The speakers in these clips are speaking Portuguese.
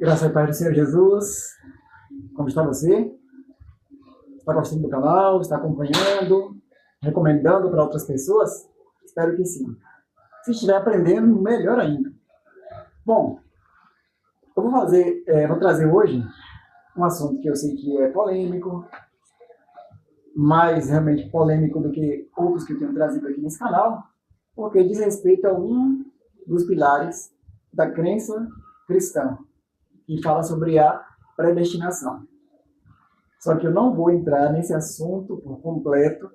Graças a Pai do Senhor Jesus. Como está você? Está gostando do canal? Está acompanhando? Recomendando para outras pessoas? Espero que sim. Se estiver aprendendo, melhor ainda. Bom, eu vou trazer hoje um assunto que eu sei que é polêmico, mais realmente polêmico do que outros que eu tenho trazido aqui nesse canal, porque diz respeito a um dos pilares da crença cristã, que fala sobre a predestinação. Só que eu não vou entrar nesse assunto por completo,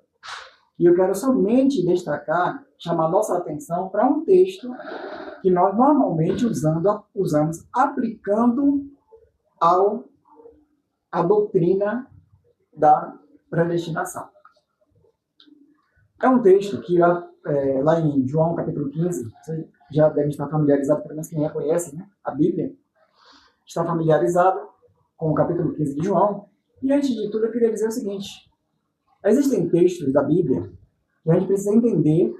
e eu quero somente destacar, chamar nossa atenção para um texto que nós normalmente usamos aplicando à doutrina da predestinação. É um texto que lá em João capítulo 15, você já deve estar familiarizado, pelo menos quem já conhece, né? A Bíblia, está familiarizado com o capítulo 15 de João. E antes de tudo, eu queria dizer o seguinte: existem textos da Bíblia que a gente precisa entender,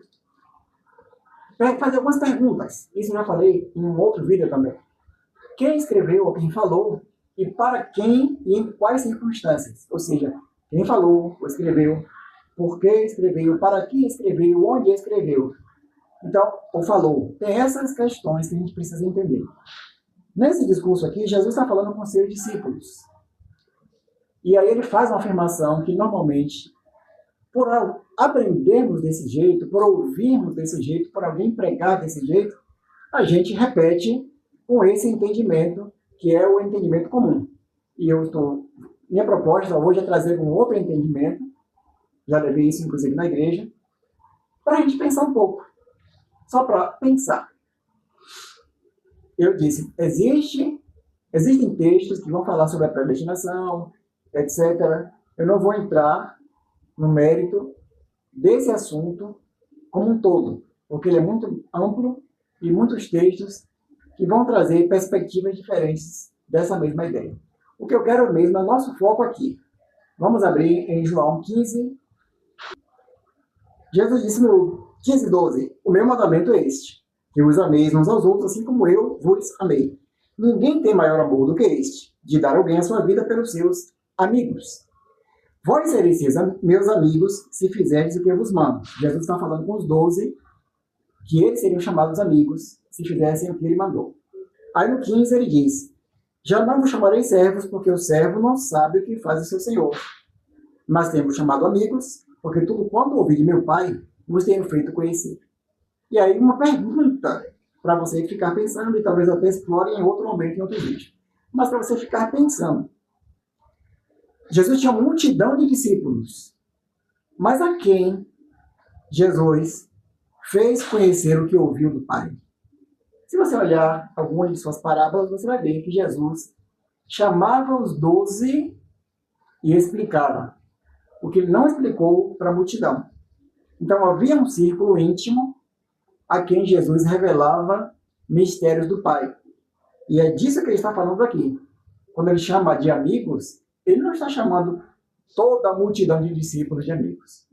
para fazer algumas perguntas. Isso eu já falei em um outro vídeo também. Quem escreveu ou quem falou, e para quem e em quais circunstâncias? Ou seja, quem falou ou escreveu, por que escreveu, para que escreveu, onde escreveu. Então, ou falou. Tem essas questões que a gente precisa entender. Nesse discurso aqui, Jesus está falando com seus discípulos. E aí ele faz uma afirmação que normalmente, por aprendermos desse jeito, por ouvirmos desse jeito, por alguém pregar desse jeito, a gente repete com esse entendimento, que é o entendimento comum. E minha proposta hoje é trazer um outro entendimento, já levei isso inclusive na igreja, para a gente pensar um pouco. Só para pensar. Eu disse, existem textos que vão falar sobre a predestinação, etc. Eu não vou entrar no mérito desse assunto como um todo, porque ele é muito amplo e muitos textos que vão trazer perspectivas diferentes dessa mesma ideia. O que eu quero mesmo é nosso foco aqui. Vamos abrir em João 15. Jesus disse no 15:12, o meu mandamento é este, que vos ameis uns aos outros, assim como eu vos amei. Ninguém tem maior amor do que este, de dar alguém a sua vida pelos seus amigos. Vós sereis meus amigos se fizerdes o que eu vos mando. Jesus está falando com os 12, que eles seriam chamados amigos se fizessem o que ele mandou. Aí no 15 ele diz, já não vos chamarei servos, porque o servo não sabe o que faz o seu senhor. Mas temos chamado amigos, porque tudo quanto ouvi de meu Pai, vos tenho feito conhecer. E aí uma pergunta para você ficar pensando, e talvez até explore em outro momento, em outro vídeo. Mas para você ficar pensando. Jesus tinha uma multidão de discípulos. Mas a quem Jesus fez conhecer o que ouviu do Pai? Se você olhar algumas de suas parábolas, você vai ver que Jesus chamava os 12 e explicava o que ele não explicou para a multidão. Então havia um círculo íntimo a quem Jesus revelava mistérios do Pai. E é disso que ele está falando aqui. Quando ele chama de amigos, ele não está chamando toda a multidão de discípulos de amigos.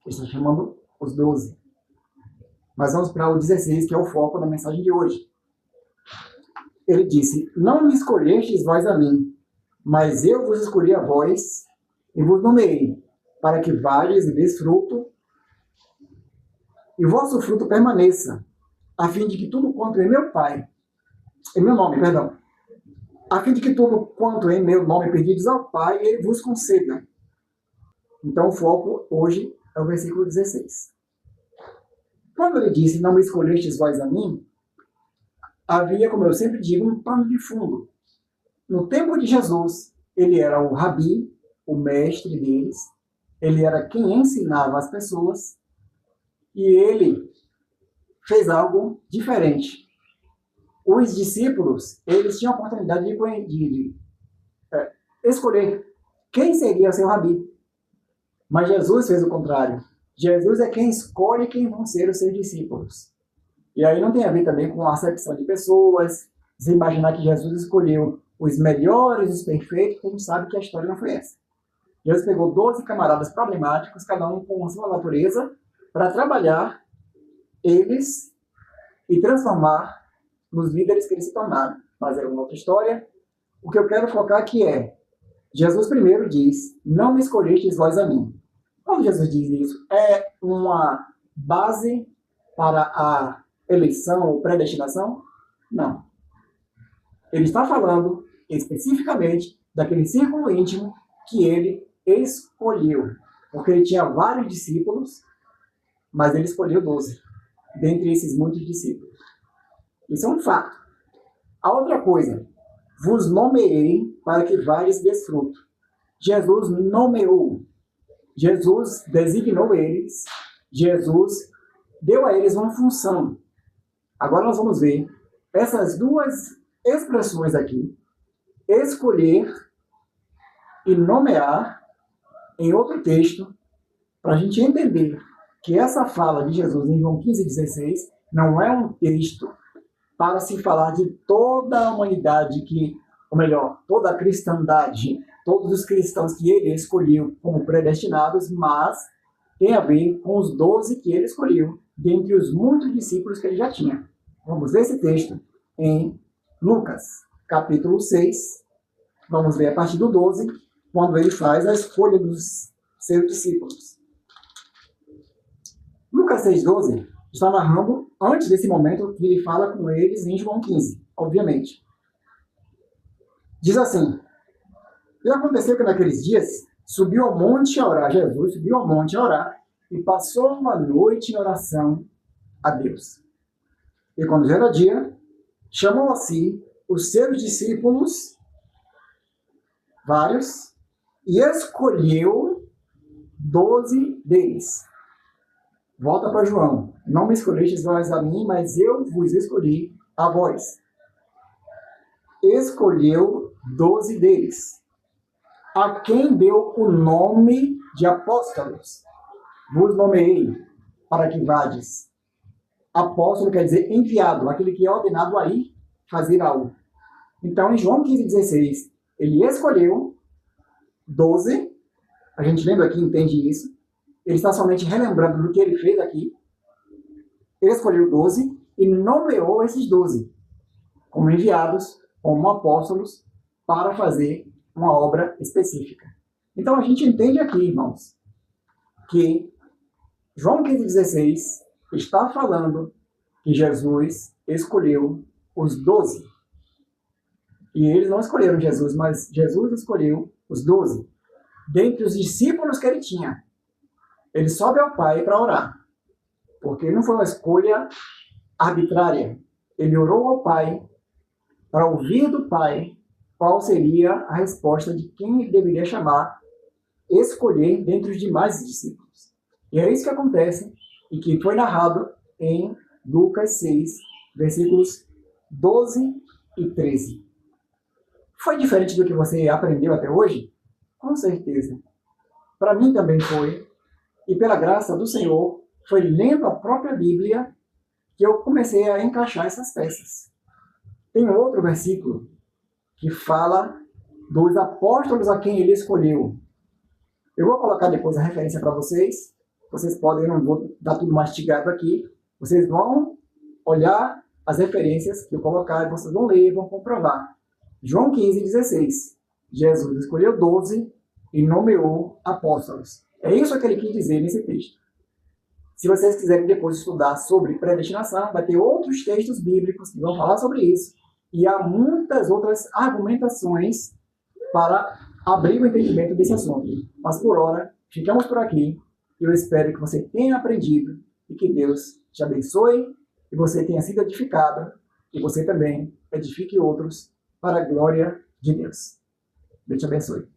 Ele está chamando os 12. Mas vamos para o 16, que é o foco da mensagem de hoje. Ele disse, não me escolhestes vós a mim, mas eu vos escolhi a vós e vos nomeei, para que vades e deis fruto, e vosso fruto permaneça, a fim de que tudo quanto em meu nome, a fim de que tudo quanto em meu nome pedides ao Pai, ele vos conceda. Então o foco hoje é o versículo 16. Quando ele disse, não me escolhestes vós a mim, havia, como eu sempre digo, um pano de fundo. No tempo de Jesus, ele era o rabi, o mestre deles, ele era quem ensinava as pessoas, e ele fez algo diferente. Os discípulos, eles tinham a oportunidade de escolher quem seria seu rabi. Mas Jesus fez o contrário. Jesus é quem escolhe quem vão ser os seus discípulos. E aí não tem a ver também com a acepção de pessoas, você imaginar que Jesus escolheu os melhores, os perfeitos, porque a gente sabe que a história não foi essa. Jesus pegou 12 camaradas problemáticos, cada um com a sua natureza, para trabalhar eles e transformar nos líderes que eles se tornaram. Mas é uma outra história, O que eu quero focar aqui é, Jesus primeiro diz, não me escolhestes vós a mim. Quando Jesus diz isso, é uma base para a eleição ou predestinação? Não. Ele está falando especificamente daquele círculo íntimo que ele escolheu. Porque ele tinha vários discípulos, mas ele escolheu 12, dentre esses muitos discípulos. Isso é um fato. A outra coisa, vos nomeei para que vades desfruto. Jesus nomeou. Jesus designou eles. Jesus deu a eles uma função. Agora nós vamos ver essas duas expressões aqui. Escolher e nomear em outro texto, para a gente entender que essa fala de Jesus em João 15,16 não é um texto para se falar de toda a humanidade, ou melhor, toda a cristandade, todos os cristãos que ele escolheu como predestinados, mas tem a ver com os 12 que ele escolheu, dentre os muitos discípulos que ele já tinha. Vamos ver esse texto em Lucas, capítulo 6. Vamos ver a partir do 12, quando ele faz a escolha dos seus discípulos. Lucas 6,12 está narrando antes desse momento que ele fala com eles em João 15, obviamente. Diz assim: e aconteceu que naqueles dias subiu ao monte a orar, Jesus subiu ao monte a orar e passou uma noite em oração a Deus. E quando já era dia, chamou a si os seus discípulos, vários, e escolheu 12 deles. Volta para João. Não me escolhestes vós a mim, mas eu vos escolhi a vós. Escolheu 12 deles, a quem deu o nome de apóstolos. Vos nomeei para que vades. Apóstolo quer dizer enviado, aquele que é ordenado a ir fazer algo. Então, em João 15,16, ele escolheu 12. A gente lembra aqui, entende isso. Ele está somente relembrando do que ele fez aqui. Ele escolheu 12 e nomeou esses 12 como enviados, como apóstolos, para fazer uma obra específica. Então a gente entende aqui, irmãos, que João 15,16 está falando que Jesus escolheu os 12. E eles não escolheram Jesus, mas Jesus escolheu os 12. Dentre os discípulos que ele tinha, ele sobe ao Pai para orar. Porque não foi uma escolha arbitrária. Ele orou ao Pai para ouvir do Pai qual seria a resposta de quem ele deveria chamar, escolher dentre os demais discípulos. E é isso que acontece e que foi narrado em Lucas 6, versículos 12 e 13. Foi diferente do que você aprendeu até hoje? Com certeza. Para mim também foi. E pela graça do Senhor, foi lendo a própria Bíblia que eu comecei a encaixar essas peças. Tem um outro versículo que fala dos apóstolos a quem ele escolheu. Eu vou colocar depois a referência para vocês. Vocês podem, eu não vou dar tudo mastigado aqui. Vocês vão olhar as referências que eu colocar, vocês vão ler e vão comprovar. João 15,16. Jesus escolheu 12 e nomeou apóstolos. É isso que ele quis dizer nesse texto. Se vocês quiserem depois estudar sobre predestinação, vai ter outros textos bíblicos que vão falar sobre isso. E há muitas outras argumentações para abrir o entendimento desse assunto. Mas por hora, ficamos por aqui. Eu espero que você tenha aprendido e que Deus te abençoe e você tenha sido edificado e você também edifique outros para a glória de Deus. Deus te abençoe.